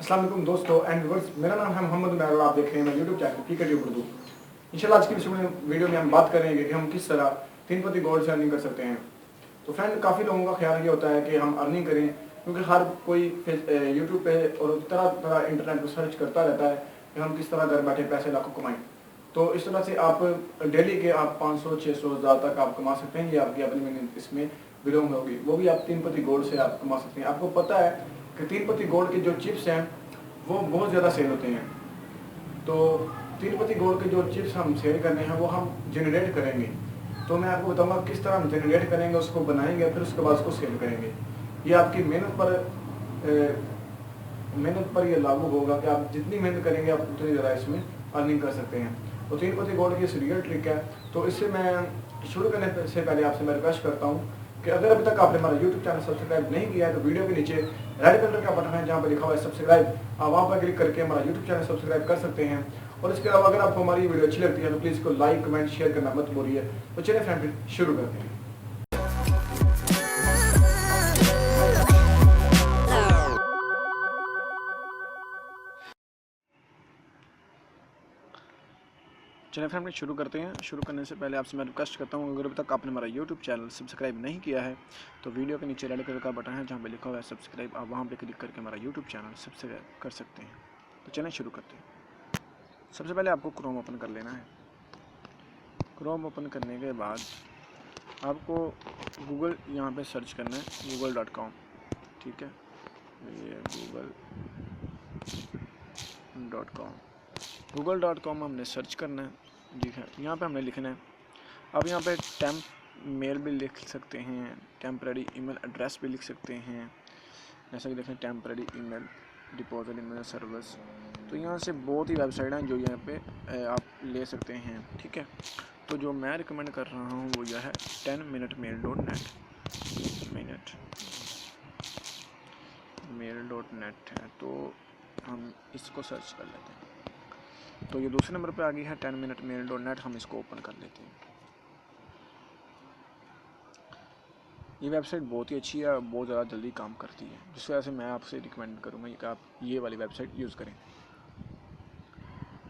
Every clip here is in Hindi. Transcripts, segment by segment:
अस्सलाम वालेकुम दोस्तों एंड व्यूअर्स, मेरा नाम है मोहम्मद उमर और आप देख रहे हैं मेरा यूट्यूब चैनल PKTube उर्दू। इंशाल्लाह आज की वीडियो में हम बात करेंगे कि हम किस तरह 3 गोल्ड से अर्निंग कर सकते हैं। तो फ्रेंड, काफ़ी लोगों का ख्याल ये होता है कि हम अर्निंग करें, क्योंकि हर कोई यूट्यूब पे और तरह तरह इंटरनेट पर सर्च करता रहता है कि हम किस तरह घर बैठे पैसे लाखों कमाएं। तो इस तरह से आप डेली के आप 500, 600, ज़्यादा तक आप कमा सकते हैं। ये आपकी अपनी मेहनत इसमें बिलोंग होगी, वो भी आप 3 गोल्ड से आप कमा सकते हैं। आपको पता है कि 3 गोल्ड के जो चिप्स हैं वो बहुत ज़्यादा सेल होते हैं। तो 3 गोल्ड के जो चिप्स हम सेल करने हैं वो हम जनरेट करेंगे। तो मैं आपको बताऊंगा किस तरह हम जनरेट करेंगे, उसको बनाएंगे, फिर उसके बाद उसको सेल करेंगे। ये आपकी मेहनत पर ये लागू होगा कि आप जितनी मेहनत करेंगे आप उतनी ज़्यादा इसमें अर्निंग कर सकते हैं। तो 3 गोल्ड की रियल ट्रिक है। तो इससे मैं शुरू करने से पहले आपसे मैं रिक्वेस्ट करता हूँ कि अगर अभी तक आपने हमारा यूट्यूब चैनल सब्सक्राइब नहीं किया है तो वीडियो के नीचे रेड कलर का बटन है जहाँ पर लिखा हुआ है सब्सक्राइब, आप वहाँ पर क्लिक करके हमारा यूट्यूब चैनल सब्सक्राइब कर सकते हैं। और इसके अलावा अगर आपको हमारी वीडियो अच्छी लगती है तो प्लीज़ इसको लाइक, कमेंट, शेयर करना मत भूलिए। तो चलिए फ्रेंड शुरू करते हैं। चलिए फ्रेंड शुरू करते हैं। शुरू करने से पहले आपसे मैं रिक्वेस्ट करता हूँ, अगर अभी तक आपने हमारा यूट्यूब चैनल सब्सक्राइब नहीं किया है तो वीडियो के नीचे रेड कलर का बटन है जहाँ पे लिखा हुआ है सब्सक्राइब, आप वहाँ पे क्लिक करके हमारा यूट्यूब चैनल सब्सक्राइब कर सकते हैं। तो चलिए शुरू करते हैं। सबसे पहले आपको क्रोम ओपन कर लेना है। क्रोम ओपन करने के बाद आपको गूगल यहाँ पर सर्च करना है, google.com। ठीक है, ये google.com हमने सर्च करना है। जी हाँ, यहाँ पे हमने लिखना है। अब यहाँ पे टेम्प मेल भी लिख सकते हैं, टेम्परेरी ईमेल एड्रेस भी लिख सकते हैं। जैसा कि देखें temporary email, deposit email service. तो यहाँ से बहुत ही वेबसाइट हैं जो यहाँ पे आप ले सकते हैं। ठीक है, तो जो मैं रिकमेंड कर रहा हूँ वो यह है 10minutemail.net। minutemail.net है, तो हम इसको सर्च कर लेते हैं। तो ये दूसरे नंबर पे आ गई है 10minutemail.net, हम इसको ओपन कर लेते हैं। ये वेबसाइट बहुत ही अच्छी है, बहुत ज़्यादा जल्दी काम करती है, जिस वजह से मैं आपसे रिकमेंड करूँगा कि आप ये वाली वेबसाइट यूज़ करें,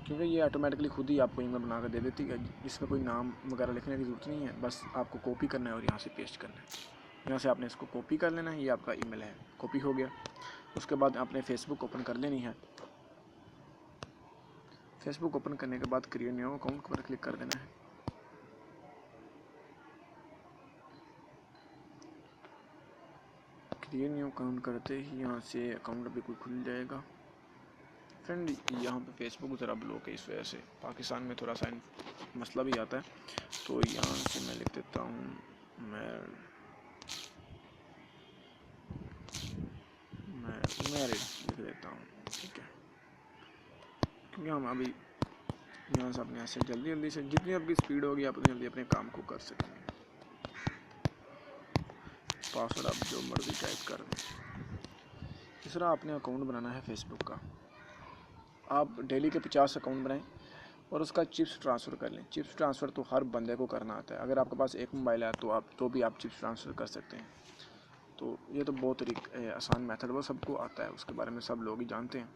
क्योंकि ये ऑटोमेटिकली खुद ही आपको ईमेल बना कर दे देती है। इसमें कोई नाम वगैरह लिखने की ज़रूरत नहीं है, बस आपको कॉपी करना है और यहाँ से पेस्ट करना है। यहाँ से आपने इसको कॉपी कर लेना है, ये आपका ईमेल है, कॉपी हो गया। उसके बाद आपने फेसबुक ओपन कर लेनी है। फेसबुक ओपन करने के बाद क्रिएट न्यू अकाउंट पर क्लिक कर देना है। क्रिएट न्यू अकाउंट करते ही यहाँ से अकाउंट भी कोई खुल जाएगा। फ्रेंड, यहाँ पे फेसबुक ज़रा ब्लॉक है, इस वजह से पाकिस्तान में थोड़ा सा मसला भी आता है। तो यहाँ से मैं लिख देता हूँ मैरिड लिख देता हूँ। ठीक है, क्योंकि हम अभी यहाँ से अपने ऐसे जल्दी से जितनी आपकी स्पीड होगी आप उतनी जल्दी अपने काम को कर सकेंगे। पासवर्ड आप जो मर्जी टाइप कर दें। इस तरह आपने अकाउंट बनाना है फेसबुक का। आप डेली के 50 अकाउंट बनाएं और उसका चिप्स ट्रांसफ़र कर लें। चिप्स ट्रांसफ़र तो हर बंदे को करना आता है। अगर आपके पास एक मोबाइल है तो भी आप चिप्स ट्रांसफ़र कर सकते हैं। तो ये तो बहुत आसान मेथड, वो सबको आता है, उसके बारे में सब लोग ही जानते हैं।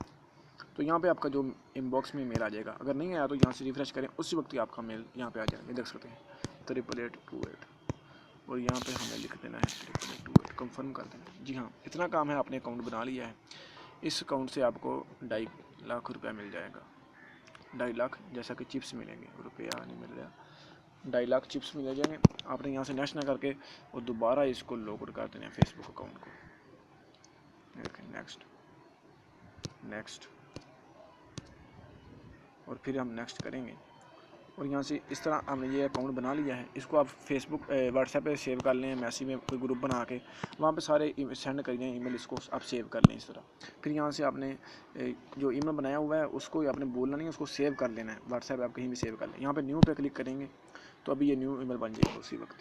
तो यहाँ पे आपका जो इनबॉक्स में मेल आ जाएगा, अगर नहीं आया तो यहाँ से रिफ्रेश करें, उसी वक्त ही आपका मेल यहाँ पे आ जाएगा। ये देख सकते हैं 8828, और यहाँ पे हमें लिख देना है 8828, कंफर्म कर देना। जी हाँ, इतना काम है, आपने अकाउंट बना लिया है। इस अकाउंट से आपको 2.5 लाख रुपया मिल जाएगा। 2.5 लाख जैसा कि चिप्स मिलेंगे, रुपया नहीं मिल रहा, 2.5 लाख चिप्स मिल जाएंगे। आपने यहाँ से नेक्स्ट ना करके और दोबारा इसको लॉग कर देना है फेसबुक अकाउंट को। देखें नेक्स्ट और फिर हम नेक्स्ट करेंगे। और यहाँ से इस तरह हमने ये अकाउंट बना लिया है। इसको आप फेसबुक व्हाट्सएप पे सेव कर लें, मैसेज में कोई ग्रुप बना के वहाँ पे सारे सेंड कर दें ईमेल, इसको आप सेव कर लें इस तरह। फिर यहाँ से आपने जो ईमेल बनाया हुआ है उसको आपने बोलना नहीं, उसको सेव कर लेना है। व्हाट्सएप आप कहीं भी सेव कर लें। यहाँ पर न्यू पे क्लिक करेंगे तो अभी ये न्यू ईमेल बन जाएगी उसी वक्त।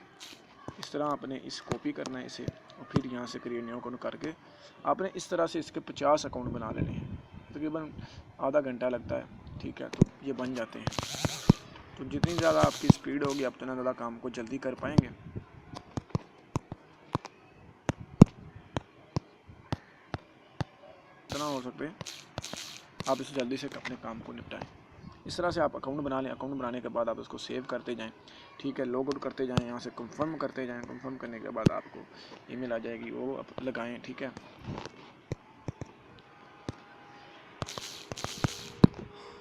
इस तरह आपने इस कॉपी करना है इसे, और फिर यहाँ से क्रिएट न्यू अकाउंट करके आपने इस तरह से इसके 50 अकाउंट बना लेने हैं। तकरीबन आधा घंटा लगता है। ठीक है, तो ये बन जाते हैं। तो जितनी ज़्यादा आपकी स्पीड होगी आप उतना ज़्यादा काम को जल्दी कर पाएंगे। इतना हो सकते आप इसे जल्दी से अपने काम को निपटाएं। इस तरह से आप अकाउंट बना लें। अकाउंट बनाने के बाद आप उसको सेव करते जाएं, ठीक है, लॉग आउट करते जाएं, यहाँ से कंफर्म करते जाएं। कंफर्म करने के बाद आपको ईमेल आ जाएगी, वो आप लगाएं, ठीक है।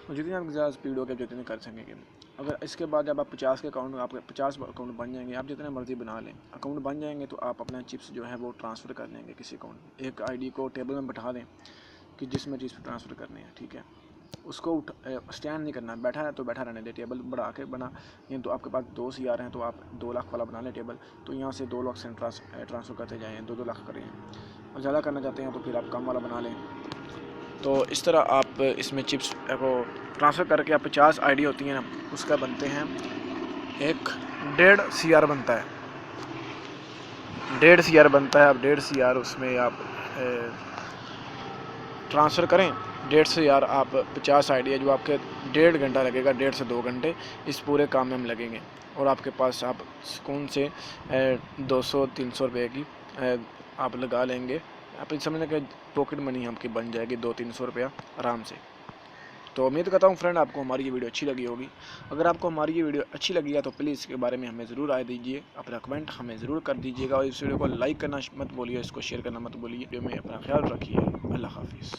जितनी आप ज़्यादा स्पीड हो गया जितने कर सकेंगे। अगर इसके बाद जब आप 50 के अकाउंट, आपके 50 अकाउंट बन जाएंगे, आप जितने मर्जी बना लें, अकाउंट बन जाएंगे तो आप अपना चिप्स जो है वो ट्रांसफ़र कर लेंगे किसी अकाउंट में। एक आईडी को टेबल में बैठा दें कि जिसमें चिप्स ट्रांसफ़र करने हैं, ठीक है। उसको स्टैंड नहीं करना, बैठा है तो बैठा रहने दे, टेबल बढ़ा के बना। या तो आपके पास 2 CR हैं तो आप 2 लाख वाला बना लें टेबल, तो यहाँ से 2 लाख से ट्रांसफ़र करते जाएँ, 2-2 लाख करें। और ज़्यादा करना चाहते हैं तो फिर आप कम वाला बना लें। तो इस तरह आप इसमें चिप्स को ट्रांसफ़र करके आप 50 आईडी होती हैं ना, उसका बनते हैं 1.5 CR बनता है, 1.5 CR बनता है। आप 1.5 CR उसमें आप ट्रांसफ़र करें। 1.5 CR आप 50 आईडी है जो आपके 1.5 घंटा लगेगा, 1.5 से 2 घंटे इस पूरे काम में हम लगेंगे। और आपके पास आप सुकून से 200-300 रुपये की आप लगा लेंगे। आप समझने के पॉकेट मनी आपकी बन जाएगी 200-300 रुपया आराम से। तो उम्मीद करता हूँ फ्रेंड आपको हमारी ये वीडियो अच्छी लगी होगी। अगर आपको हमारी ये वीडियो अच्छी लगी है तो प्लीज़ इसके बारे में हमें ज़रूर राय दीजिए, अपना कमेंट हमें ज़रूर कर दीजिएगा। और इस वीडियो को लाइक करना मत भूलिए, इसको शेयर करना मत भूलिए। वीडियो में अपना ख्याल रखिए। अल्लाह हाफिज़।